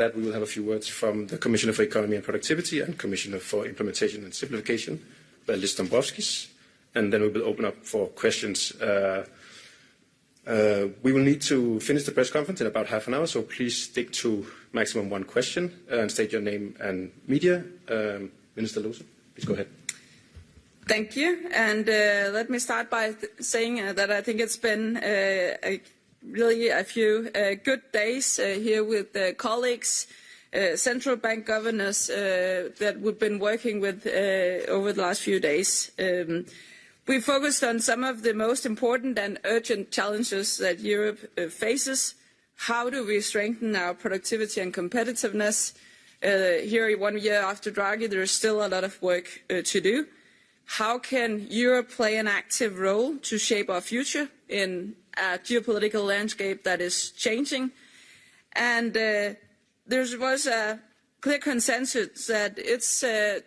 that we will have a few words from the Commissioner for Economy and Productivity and Commissioner for Implementation and Simplification, Valdis Dombrovskis, and then we will open up for questions. We will need to finish the press conference in about half an hour, so please stick to maximum one question and state your name and media. Minister Lohse, please go ahead. Thank you, and let me start by saying that I think it's been really a few good days here with colleagues, central bank governors that we've been working with over the last few days. We focused on some of the most important and urgent challenges that Europe faces. How do we strengthen our productivity and competitiveness? Here, 1 year after Draghi, there is still a lot of work to do. How can Europe play an active role to shape our future in a geopolitical landscape that is changing? And there was a clear consensus that it's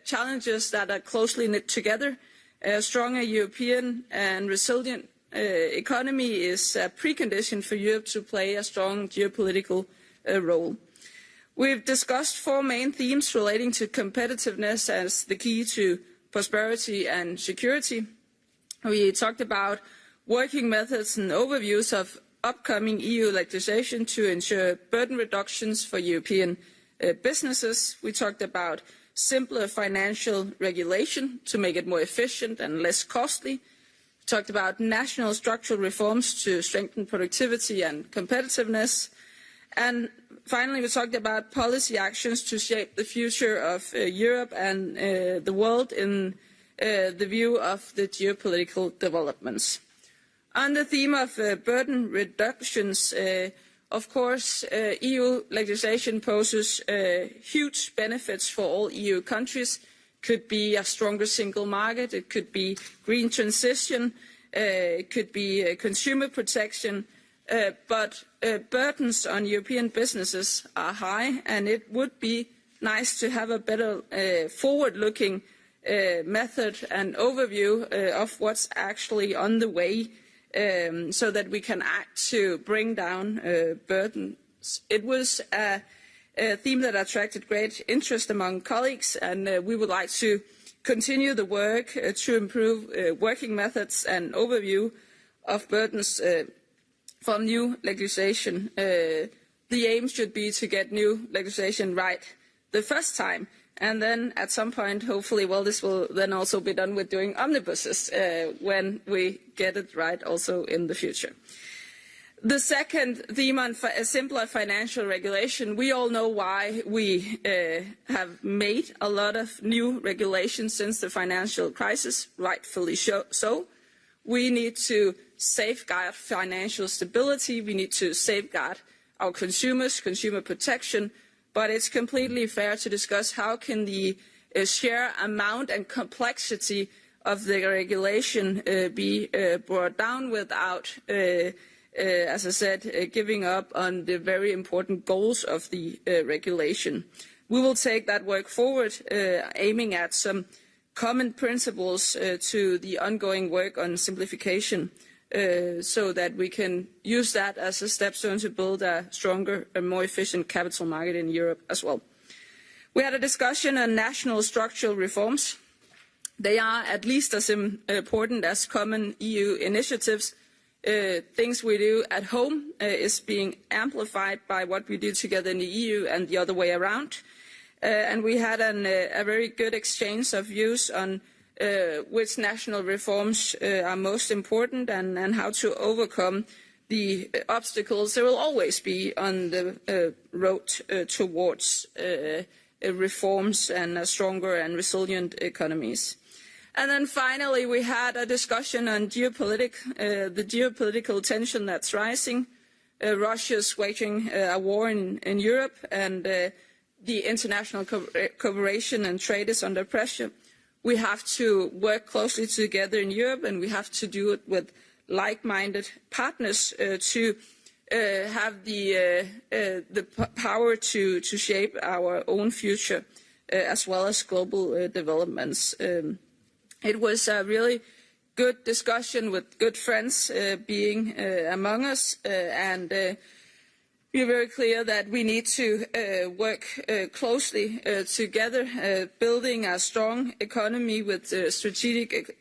challenges that are closely knit together. A stronger European and resilient economy is a precondition for Europe to play a strong geopolitical role. We've discussed four main themes relating to competitiveness as the key to prosperity and security. We talked about working methods and overviews of upcoming EU legislation to ensure burden reductions for European businesses. We talked about simpler financial regulation to make it more efficient and less costly. We talked about national structural reforms to strengthen productivity and competitiveness. And finally, we talked about policy actions to shape the future of Europe and the world in the view of the geopolitical developments. On the theme of burden reductions, of course, EU legislation poses huge benefits for all EU countries. It could be a stronger single market, it could be green transition, it could be consumer protection, but burdens on European businesses are high, and it would be nice to have a better forward-looking method and overview of what's actually on the way, so that we can act to bring down burdens. It was a theme that attracted great interest among colleagues, and we would like to continue the work to improve working methods and overview of burdens from new legislation. The aim should be to get new legislation right the first time, and then at some point, hopefully, well, this will then also be done with doing omnibuses when we get it right also in the future. The second theme on simpler financial regulation, we all know why we have made a lot of new regulations since the financial crisis, rightfully so. We need to safeguard financial stability, we need to safeguard our consumers, consumer protection, but it's completely fair to discuss how can the sheer amount and complexity of the regulation be brought down without as I said, giving up on the very important goals of the regulation. We will take that work forward, aiming at some common principles to the ongoing work on simplification, so that we can use that as a stepstone to build a stronger and more efficient capital market in Europe as well. We had a discussion on national structural reforms. They are at least as important as common EU initiatives. Things we do at home is being amplified by what we do together in the EU and the other way around. And we had a very good exchange of views on which national reforms are most important and how to overcome the obstacles there will always be on the road towards reforms and stronger and resilient economies. And then finally, we had a discussion on geopolitics, the geopolitical tension that's rising. Russia's waging a war in Europe, and the international cooperation and trade is under pressure. We have to work closely together in Europe, and we have to do it with like-minded partners to have the power to shape our own future, as well as global developments. It was a really good discussion with good friends being among us, and we are very clear that we need to work closely together, building a strong economy with strategic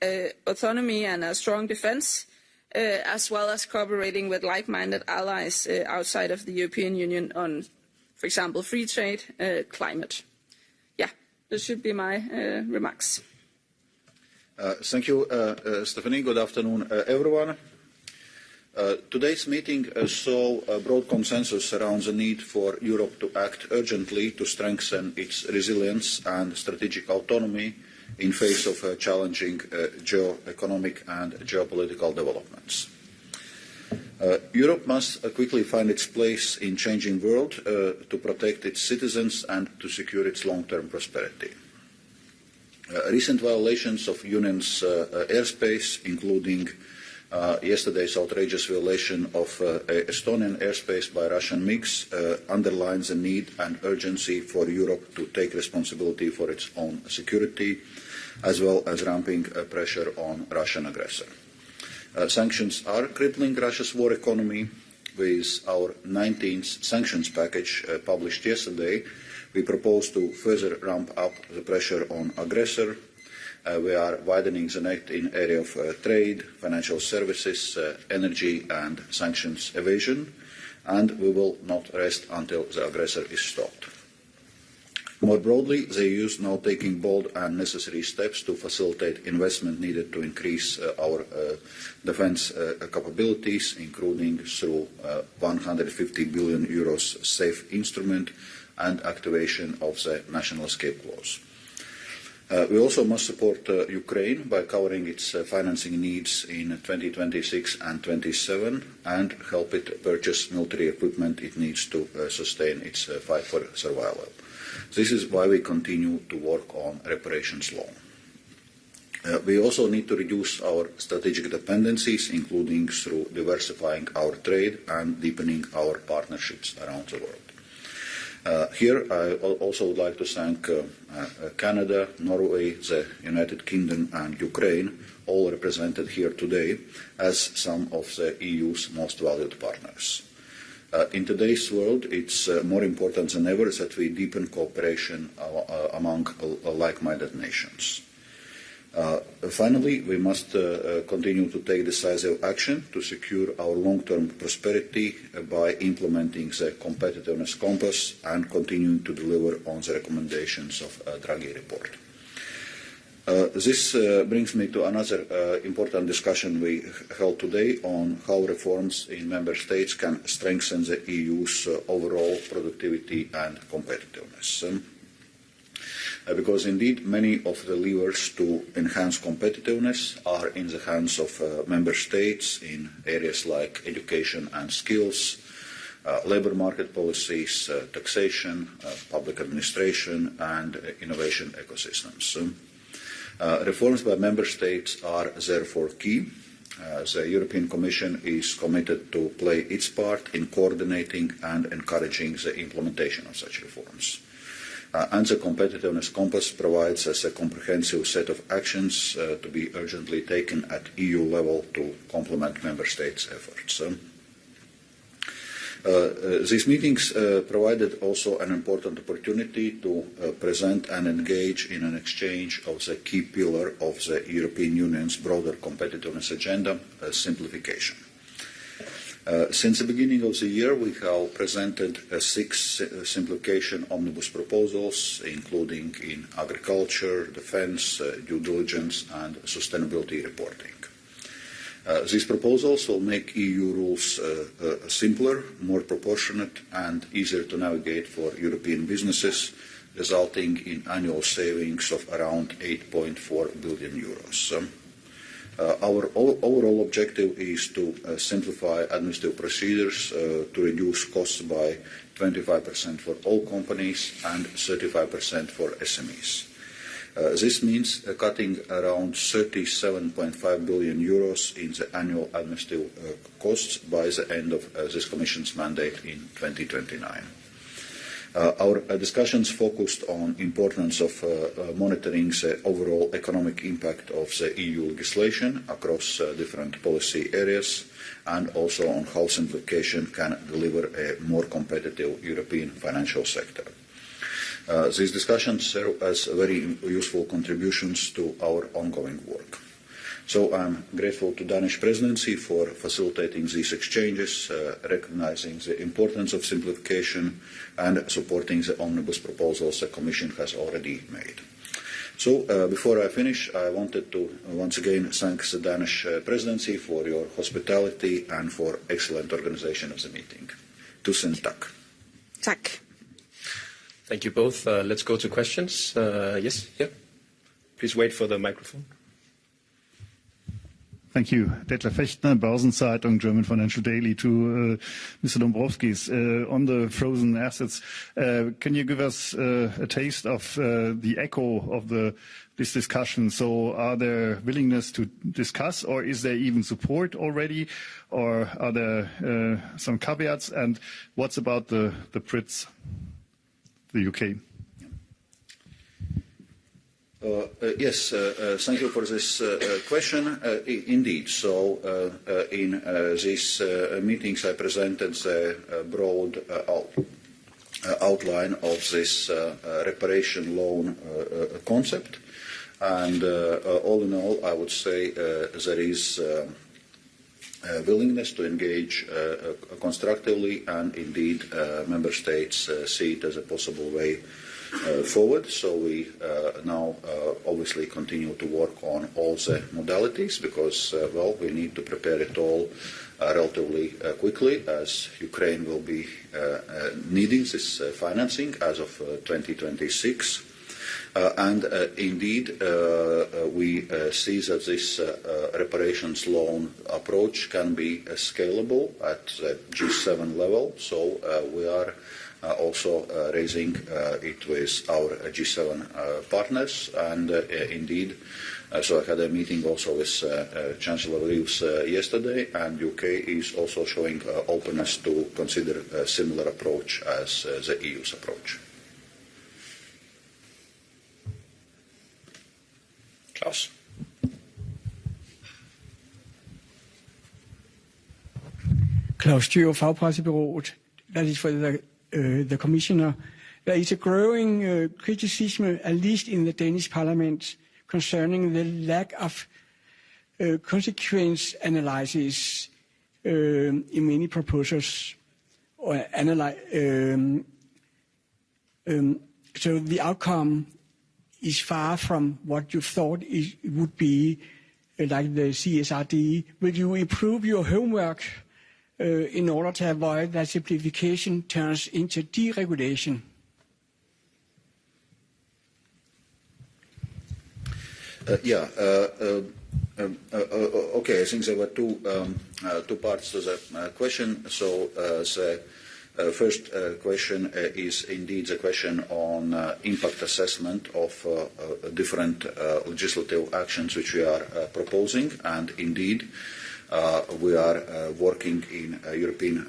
autonomy and a strong defence, as well as cooperating with like-minded allies outside of the European Union on, for example, free trade, climate. Yeah, this should be my remarks. Thank you, Stephanie. Good afternoon, everyone. Today's meeting saw a broad consensus around the need for Europe to act urgently to strengthen its resilience and strategic autonomy in face of challenging geo-economic and geopolitical developments. Europe must quickly find its place in a changing world to protect its citizens and to secure its long-term prosperity. Recent violations of Union's airspace, including yesterday's outrageous violation of Estonian airspace by Russian MiGs, underlines the need and urgency for Europe to take responsibility for its own security, as well as ramping pressure on Russian aggressor. Sanctions are crippling Russia's war economy. With our 19th sanctions package published yesterday, we propose to further ramp up the pressure on aggressor. We are widening the net in area of trade, financial services, energy and sanctions evasion, and we will not rest until the aggressor is stopped. More broadly, the EU is now taking bold and necessary steps to facilitate investment needed to increase our defence capabilities, including through €150 billion safe instrument and activation of the national escape clause. We also must support Ukraine by covering its financing needs in 2026 and 2027 and help it purchase military equipment it needs to sustain its fight for survival. This is why we continue to work on reparations law. We also need to reduce our strategic dependencies, including through diversifying our trade and deepening our partnerships around the world. Here, I also would like to thank Canada, Norway, the United Kingdom and Ukraine, all represented here today, as some of the EU's most valued partners. In today's world, it's more important than ever that we deepen cooperation among like-minded nations. Finally, we must continue to take decisive action to secure our long-term prosperity by implementing the competitiveness compass and continuing to deliver on the recommendations of the Draghi report. This brings me to another important discussion we held today on how reforms in member states can strengthen the EU's overall productivity and competitiveness. Because indeed many of the levers to enhance competitiveness are in the hands of member states in areas like education and skills, labour market policies, taxation, public administration and innovation ecosystems. Reforms by member states are therefore key. The European Commission is committed to play its part in coordinating and encouraging the implementation of such reforms. And the competitiveness compass provides us a comprehensive set of actions to be urgently taken at EU level to complement member states' efforts. These meetings provided also an important opportunity to present and engage in an exchange of the key pillar of the European Union's broader competitiveness agenda, simplification. Since the beginning of the year, we have presented 6 simplification omnibus proposals, including in agriculture, defence, due diligence and sustainability reporting. These proposals will make EU rules simpler, more proportionate and easier to navigate for European businesses, resulting in annual savings of around €8.4 billion. Our overall objective is to simplify administrative procedures to reduce costs by 25% for all companies and 35% for SMEs. This means cutting around €37.5 billion in the annual administrative costs by the end of this Commission's mandate in 2029. Our discussions focused on importance of monitoring the overall economic impact of the EU legislation across different policy areas, and also on how simplification can deliver a more competitive European financial sector. These discussions serve as very useful contributions to our ongoing work. So I'm grateful to Danish Presidency for facilitating these exchanges, recognizing the importance of simplification and supporting the omnibus proposals the Commission has already made. So before I finish, I wanted to once again thank the Danish Presidency for your hospitality and for excellent organization of the meeting. Tusen tak. Tak. Thank you both. Let's go to questions. Yes, yeah. Please wait for the microphone. Thank you. Detlef Fechtner, Börsenzeitung, German Financial Daily. To Mr. Dombrovskis, on the frozen assets, can you give us a taste of the echo of this discussion? So are there willingness to discuss, or is there even support already, or are there some caveats? And what's about the Brits, the UK? Yes, thank you for this question. Indeed, so in these meetings I presented the broad outline of this reparation loan concept, and all in all I would say there is willingness to engage constructively, and indeed member states see it as a possible way forward. So we now obviously continue to work on all the modalities because, well, we need to prepare it all relatively quickly, as Ukraine will be needing this financing as of 2026. And indeed, we see that this reparations loan approach can be scalable at the G7 level. So we are also raising it with our G7 partners, and indeed, so I had a meeting also with Chancellor Reeves yesterday, and UK is also showing openness to consider a similar approach as the EU's approach. Klaus. Klaus Støhr, Fagpressebyrået. That is for the Commissioner. There is a growing criticism, at least in the Danish Parliament, concerning the lack of consequence analysis in many proposals. So the outcome is far from what you thought it would be, like the CSRD. Will you improve your homework in order to avoid that simplification turns into deregulation? Okay, I think there were two parts to the question. So the first question is indeed the question on impact assessment of different legislative actions which we are proposing, and indeed we are working in European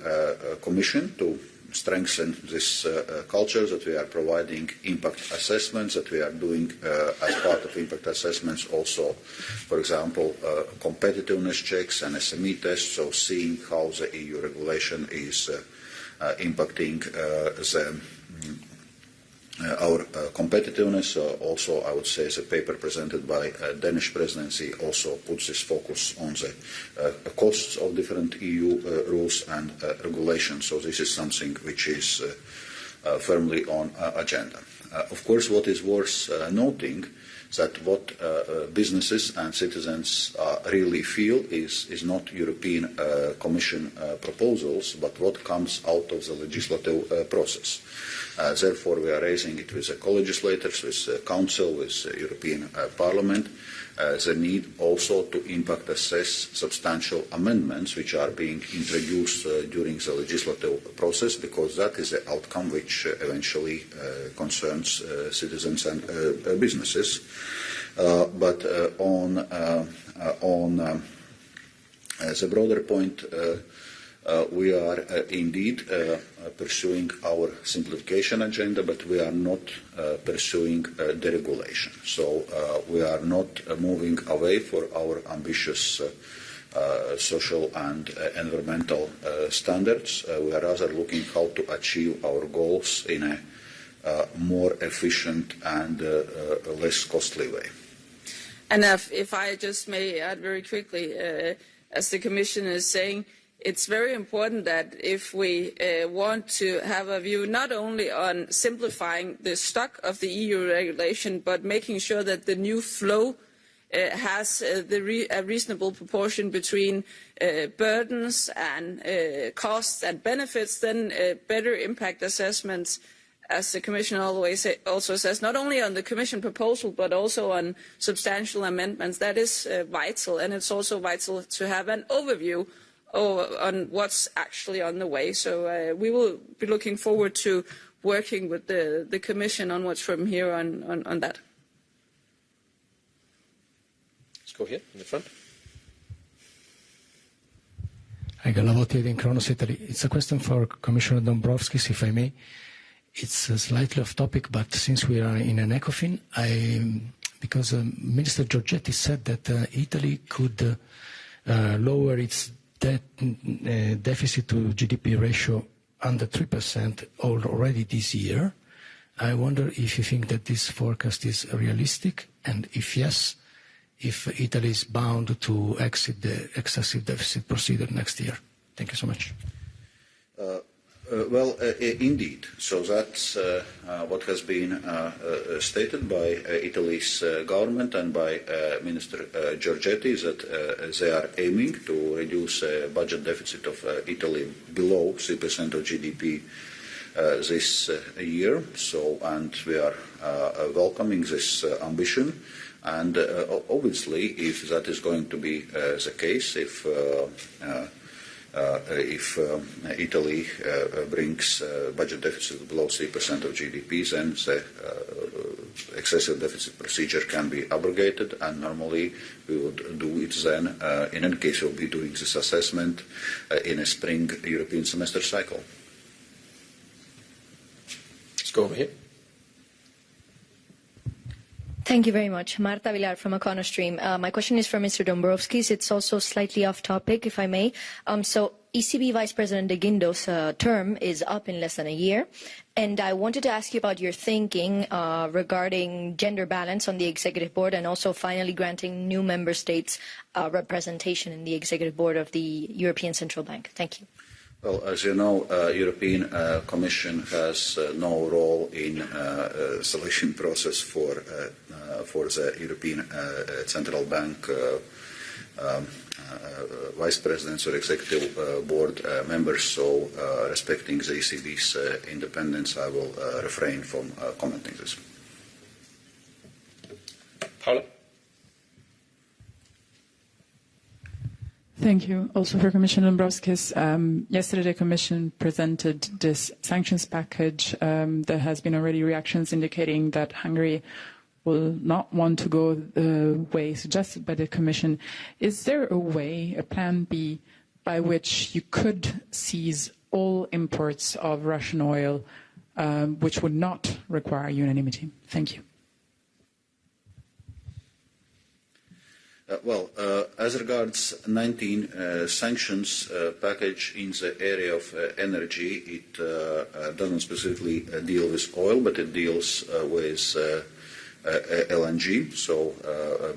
Commission to strengthen this culture, that we are providing impact assessments, that we are doing as part of impact assessments also, for example, competitiveness checks and SME tests, so seeing how the EU regulation is impacting our competitiveness. Also, I would say the paper presented by Danish Presidency also puts this focus on the costs of different EU rules and regulations. So this is something which is firmly on agenda. Of course, what is worth noting that what businesses and citizens really feel is not European Commission proposals, but what comes out of the legislative process. Therefore, we are raising it with the co-legislators, with the Council, with the European Parliament, the need also to impact assess substantial amendments which are being introduced during the legislative process, because that is the outcome which eventually concerns citizens and businesses. But on the broader point, We are indeed pursuing our simplification agenda, but we are not pursuing deregulation. So we are not moving away for our ambitious social and environmental standards. We are rather looking how to achieve our goals in a more efficient and less costly way. And if I just may add very quickly, as the Commission is saying, it's very important that if we want to have a view not only on simplifying the stock of the EU regulation, but making sure that the new flow has a reasonable proportion between burdens and costs and benefits, then better impact assessments, as the Commission always also says, not only on the Commission proposal, but also on substantial amendments. That is vital, and it's also vital to have an overview on what's actually on the way. So we will be looking forward to working with the Commission onwards from here on that. Let's go here in the front. Hi, Galavotti in Kronos, Italy. It's a question for Commissioner Dombrovskis, if I may. It's slightly off topic, but since we are in an ecofin, because Minister Giorgetti said that Italy could lower its deficit to GDP ratio under 3% already this year. I wonder if you think that this forecast is realistic, and if yes, if Italy is bound to exit the excessive deficit procedure next year. Thank you so much. Well, indeed. So that's what has been stated by Italy's government and by Minister Giorgetti, that they are aiming to reduce budget deficit of Italy below 3% of GDP this year. So, and we are welcoming this ambition. And obviously, if that is going to be the case, if Italy brings budget deficit below 3% of GDP, then the excessive deficit procedure can be abrogated, and normally we would do it then. In any case, we'll be doing this assessment in a spring European semester cycle. Let's go over here. Thank you very much. Marta Villar from EconoStream. My question is for Mr. Dombrovskis. It's also slightly off topic, if I may. So ECB Vice President de Guindos' term is up in less than a year. And I wanted to ask you about your thinking regarding gender balance on the executive board, and also finally granting new member states representation in the executive board of the European Central Bank. Thank you. Well, as you know, European Commission has no role in selection process for the European Central Bank vice presidents or executive board members. So, respecting the ECB's independence, I will refrain from commenting this. Paula? Thank you. Also for Commissioner Dombrovskis, yesterday the Commission presented this sanctions package. There has been already reactions indicating that Hungary will not want to go the way suggested by the Commission. Is there a way, a plan B, by which you could seize all imports of Russian oil, which would not require unanimity? Thank you. Well, as regards 19 sanctions package in the area of energy, it doesn't specifically deal with oil, but it deals with LNG. So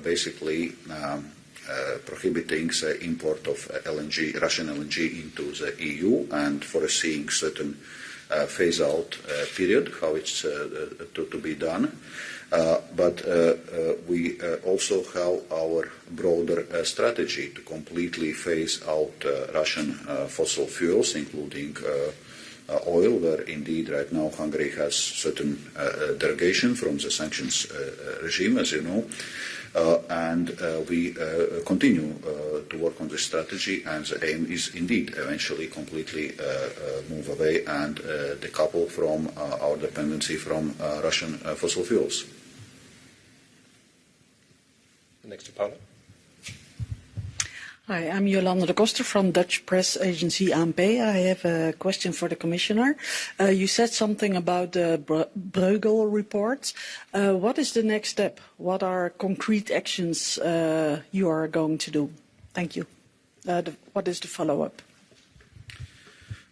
basically prohibiting the import of LNG, Russian LNG into the EU, and foreseeing certain phase-out period, how it's to be done. But we also have our broader strategy to completely phase out Russian fossil fuels, including oil, where indeed right now Hungary has certain derogation from the sanctions regime, as you know. And we continue to work on this strategy, and the aim is indeed eventually completely move away and decouple from our dependency from Russian fossil fuels. Next to Paula. Hi, I'm Jolanda de Koster from Dutch press agency ANP. I have a question for the Commissioner. You said something about the Bruegel report. What is the next step? What are concrete actions you are going to do? Thank you. What is the follow-up?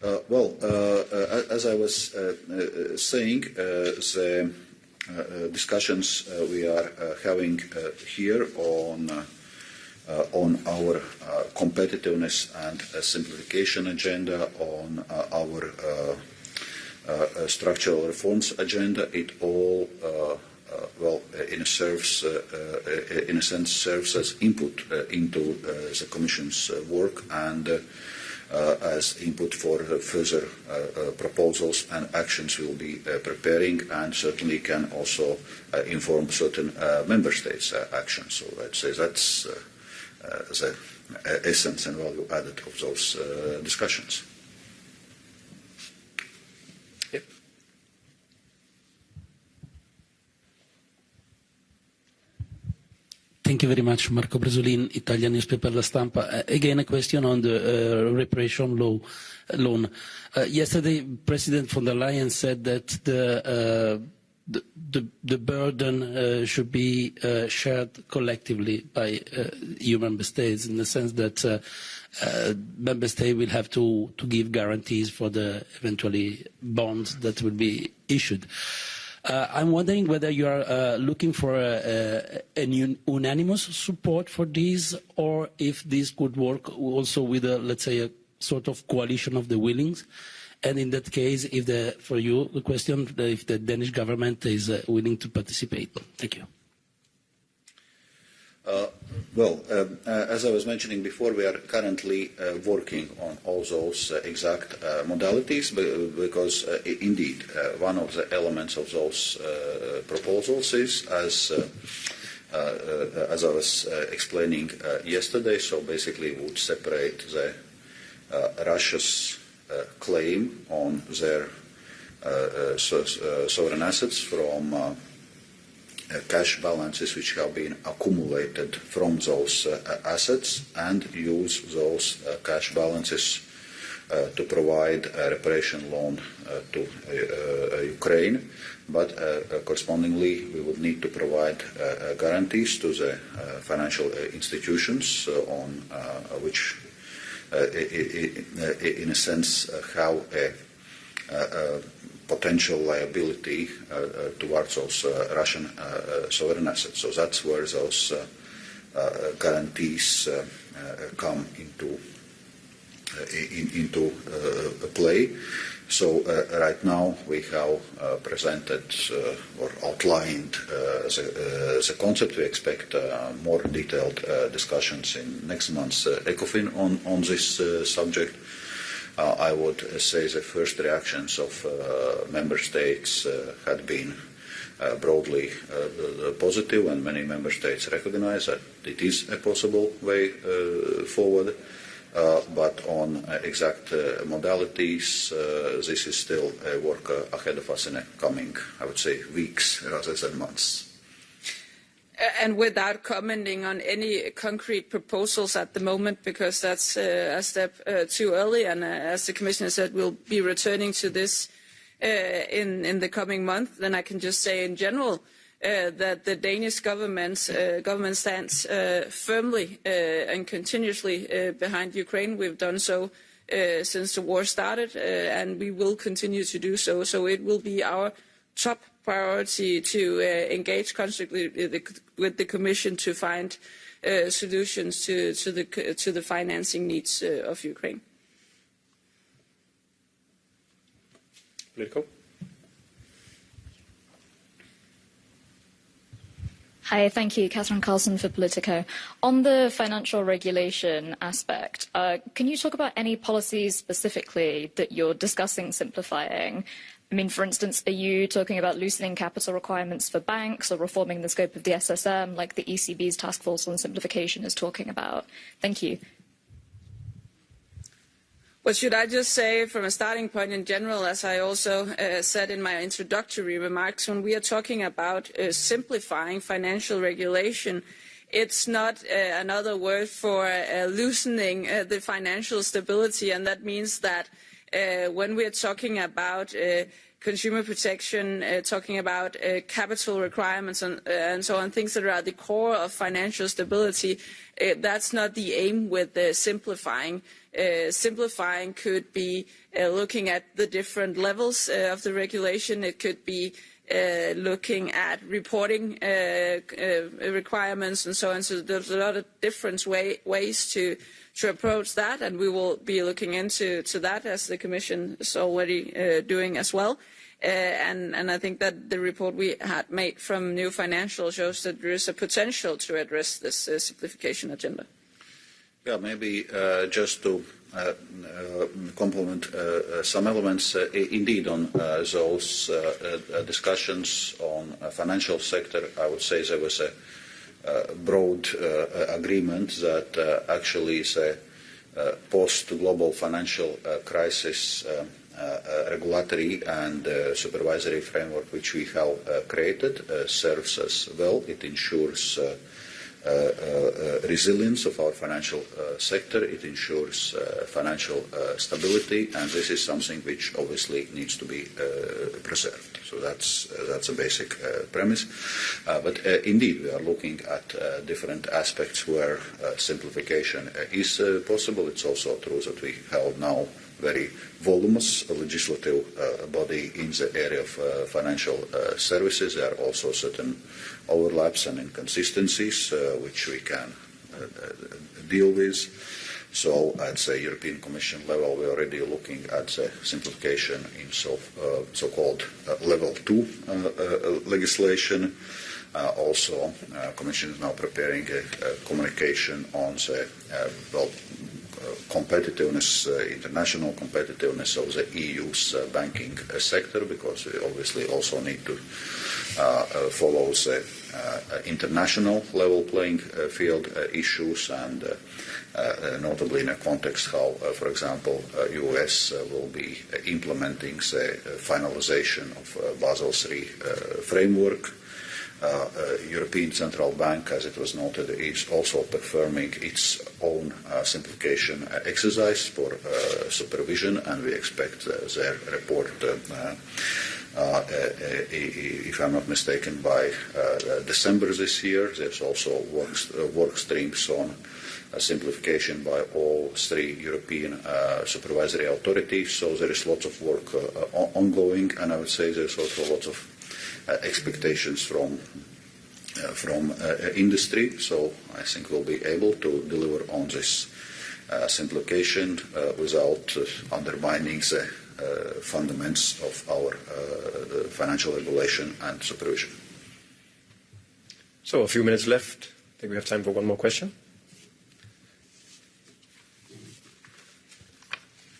As I was saying, the discussions we are having here on our competitiveness and simplification agenda, on our structural reforms agenda, it all, in a sense, serves as input into the Commission's work and as input for further proposals and actions we'll be preparing, and certainly can also inform certain member states' actions. So I'd say that's the essence and value added of those discussions. Yep. Thank you very much, Marco Bresolin, Italian newspaper La Stampa. Again, a question on the reparation loan. Yesterday, President von der Leyen said that the burden should be shared collectively by EU member states, in the sense that member states will have to give guarantees for the eventually bonds that will be issued. I'm wondering whether you are looking for an unanimous support for this, or if this could work also with, let's say, a sort of coalition of the willings. And in that case, for you, the question, if the Danish government is willing to participate. Thank you. As I was mentioning before, we are currently working on all those exact modalities, because indeed one of the elements of those proposals is, as I was explaining yesterday, so basically would separate the Russia's claim on their sovereign assets from cash balances which have been accumulated from those assets, and use those cash balances to provide a reparation loan to Ukraine. But correspondingly, we would need to provide guarantees to the financial institutions on which, in a sense, how a potential liability towards those Russian sovereign assets. So that's where those guarantees come into play. So right now we have presented or outlined the concept. We expect more detailed discussions in next month's ecofin on this subject. I would say the first reactions of member states had been broadly positive, and many member states recognize that it is a possible way forward. But on exact modalities, this is still a work ahead of us in the coming, I would say, weeks rather than months. And without commenting on any concrete proposals at the moment, because that's a step too early, and as the Commissioner said, we'll be returning to this in the coming month, then I can just say in general that the Danish government stands firmly and continuously behind Ukraine. We've done so since the war started, and we will continue to do so. So it will be our top priority to engage constructively with the Commission to find solutions to the financing needs of Ukraine. Politico. Hi, thank you. Catherine Carlson for Politico. On the financial regulation aspect, can you talk about any policies specifically that you're discussing simplifying? I mean, for instance, are you talking about loosening capital requirements for banks or reforming the scope of the SSM, like the ECB's task force on simplification is talking about? Thank you. Well, should I just say from a starting point in general, as I also said in my introductory remarks, when we are talking about simplifying financial regulation, it's not another word for loosening the financial stability, and that means that when we're talking about consumer protection, talking about capital requirements and so on, things that are at the core of financial stability, that's not the aim with simplifying. Simplifying could be looking at the different levels of the regulation. It could be looking at reporting requirements and so on. So there's a lot of different ways to approach that, and we will be looking into that, as the Commission is already doing as well. And I think that the report we had made from New Financial shows that there is a potential to address this simplification agenda. Yeah, maybe just to complement some elements, indeed on those discussions on financial sector, I would say there was a broad agreement that actually is a post-global financial crisis regulatory and supervisory framework which we have created serves us well. It ensures resilience of our financial sector. It ensures financial stability, and this is something which obviously needs to be preserved. So that's a basic premise. But indeed, we are looking at different aspects where simplification is possible. It's also true that we have now very voluminous legislative body in the area of financial services. There are also certain overlaps and inconsistencies which we can deal with. So at the European Commission level, we are already looking at the simplification in so-called level 2 legislation. Also, Commission is now preparing a communication on the competitiveness, international competitiveness of the EU's banking sector, because we obviously also need to follow the international level playing field issues, and notably in a context how, for example, US will be implementing the finalization of Basel III framework. European Central Bank, as it was noted, is also performing its own simplification exercise for supervision, and we expect their report, if I'm not mistaken, by December this year. There's also work streams on simplification by all three European supervisory authorities, so there is lots of work ongoing, and I would say there's also lots of expectations from industry. So I think we'll be able to deliver on this simplification without undermining the fundamentals of our financial regulation and supervision. So a few minutes left. I think we have time for one more question.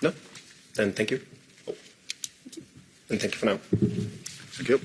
No? Then thank you. And thank you for now. Thank you.